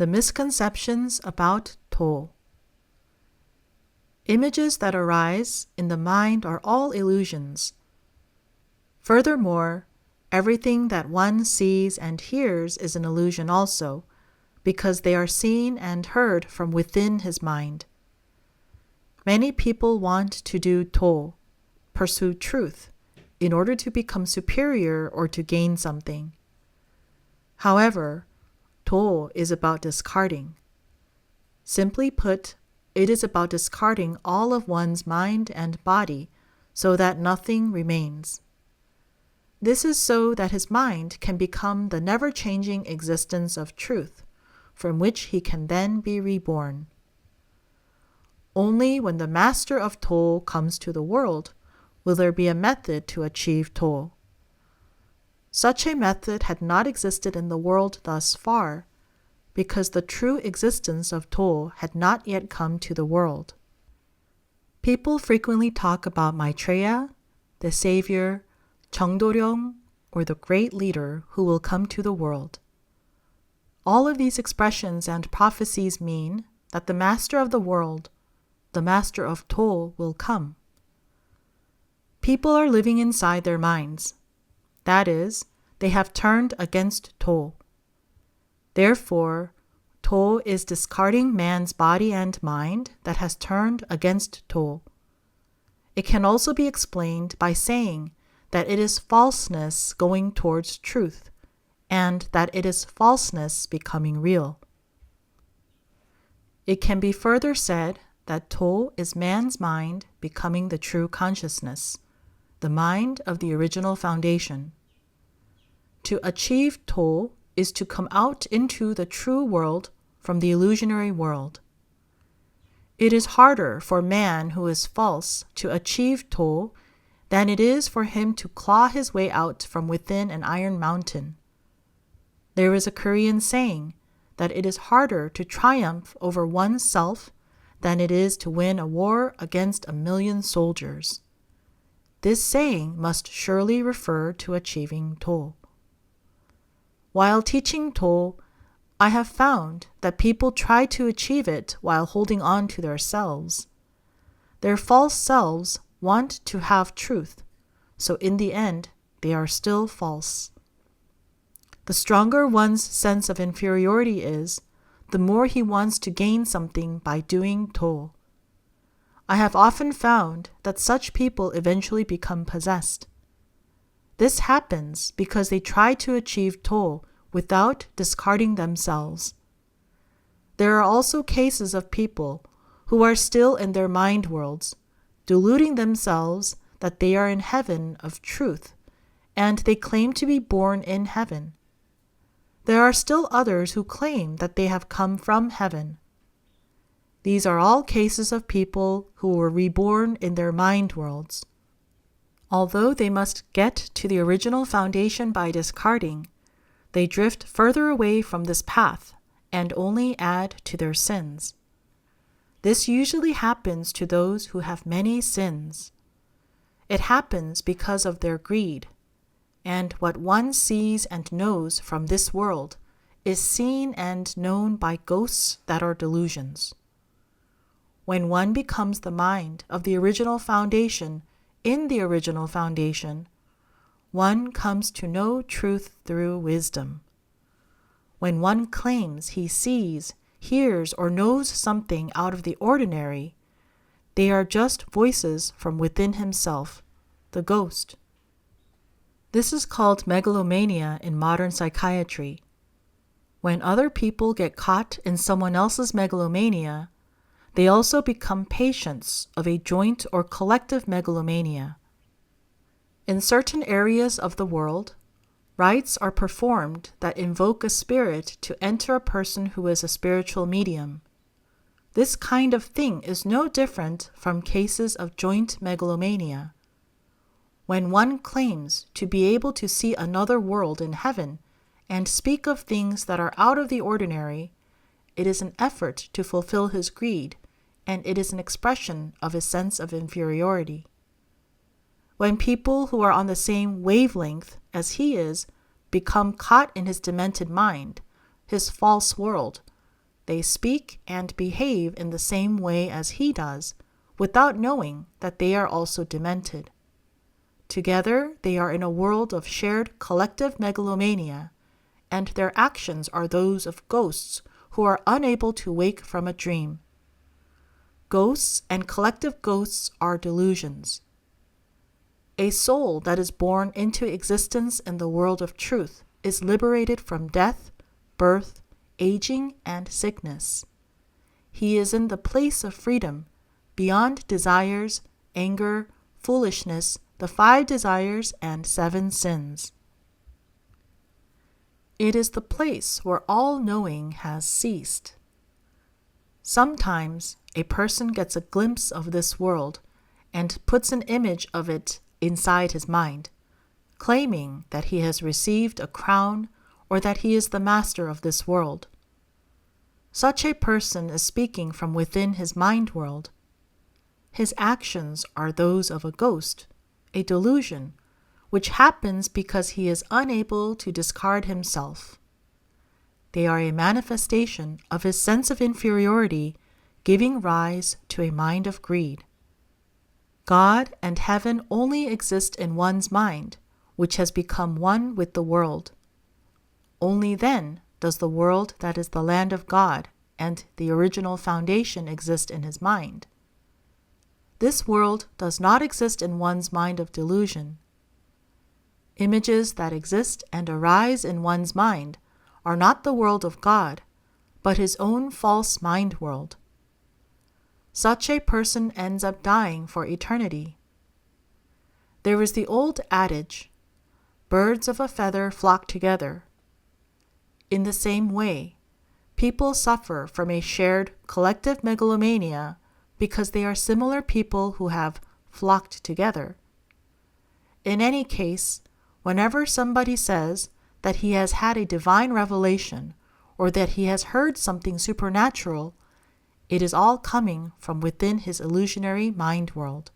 The misconceptions about To. Images that arise in the mind are all illusions. Furthermore, everything that one sees and hears is an illusion also, because they are seen and heard from within his mind. Many people want to do To, pursue truth, in order to become superior or to gain something. However, To is about discarding. Simply put, it is about discarding all of one's mind and body so that nothing remains. This is so that his mind can become the never-changing existence of truth, from which he can then be reborn. Only when the master of To comes to the world will there be a method to achieve To. Such a method had not existed in the world thus far, because the true existence of To had not yet come to the world. People frequently talk about Maitreya, the Savior, 정도령, or the great leader who will come to the world. All of these expressions and prophecies mean that the master of the world, the master of To, will come. People are living inside their minds. That is, they have turned against To. Therefore, To is discarding man's body and mind that has turned against To. It can also be explained by saying that it is falseness going towards truth, and that it is falseness becoming real. It can be further said that To is man's mind becoming the true consciousness, the mind of the original foundation. To achieve To is to come out into the true world from the illusionary world. It is harder for man who is false to achieve To than it is for him to claw his way out from within an iron mountain. There is a Korean saying that it is harder to triumph over oneself than it is to win a war against 1,000,000 soldiers. This saying must surely refer to achieving To. While teaching To, I have found that people try to achieve it while holding on to their selves. Their false selves want to have truth, so in the end, they are still false. The stronger one's sense of inferiority is, the more he wants to gain something by doing To. I have often found that such people eventually become possessed. This happens because they try to achieve To without discarding themselves. There are also cases of people who are still in their mind worlds, deluding themselves that they are in heaven of truth, and they claim to be born in heaven. There are still others who claim that they have come from heaven. These are all cases of people who were reborn in their mind worlds. Although they must get to the original foundation by discarding, they drift further away from this path and only add to their sins. This usually happens to those who have many sins. It happens because of their greed, and what one sees and knows from this world is seen and known by ghosts that are delusions. When one becomes the mind of the original foundation in the original foundation, one comes to know truth through wisdom. When one claims he sees, hears, or knows something out of the ordinary, they are just voices from within himself, the ghost. This is called megalomania in modern psychiatry. When other people get caught in someone else's megalomania, they also become patients of a joint or collective megalomania. In certain areas of the world, rites are performed that invoke a spirit to enter a person who is a spiritual medium. This kind of thing is no different from cases of joint megalomania. When one claims to be able to see another world in heaven and speak of things that are out of the ordinary, it is an effort to fulfill his greed, and it is an expression of his sense of inferiority. When people who are on the same wavelength as he is become caught in his demented mind, his false world, they speak and behave in the same way as he does, without knowing that they are also demented. Together, they are in a world of shared collective megalomania, and their actions are those of ghosts who are unable to wake from a dream. Ghosts and collective ghosts are delusions. A soul that is born into existence in the world of truth is liberated from death, birth, aging, and sickness. He is in the place of freedom, beyond desires, anger, foolishness, the 5 desires, and 7 sins. It is the place where all knowing has ceased. Sometimes a person gets a glimpse of this world and puts an image of it inside his mind, claiming that he has received a crown or that he is the master of this world. Such a person is speaking from within his mind world. His actions are those of a ghost, a delusion, which happens because he is unable to discard himself. They are a manifestation of his sense of inferiority, giving rise to a mind of greed. God and heaven only exist in one's mind, which has become one with the world. Only then does the world that is the land of God and the original foundation exist in his mind. This world does not exist in one's mind of delusion. Images that exist and arise in one's mind are not the world of God, but his own false mind world. Such a person ends up dying for eternity. There is the old adage, birds of a feather flock together. In the same way, people suffer from a shared collective megalomania because they are similar people who have flocked together. In any case, whenever somebody says that he has had a divine revelation or that he has heard something supernatural, it is all coming from within his illusionary mind world.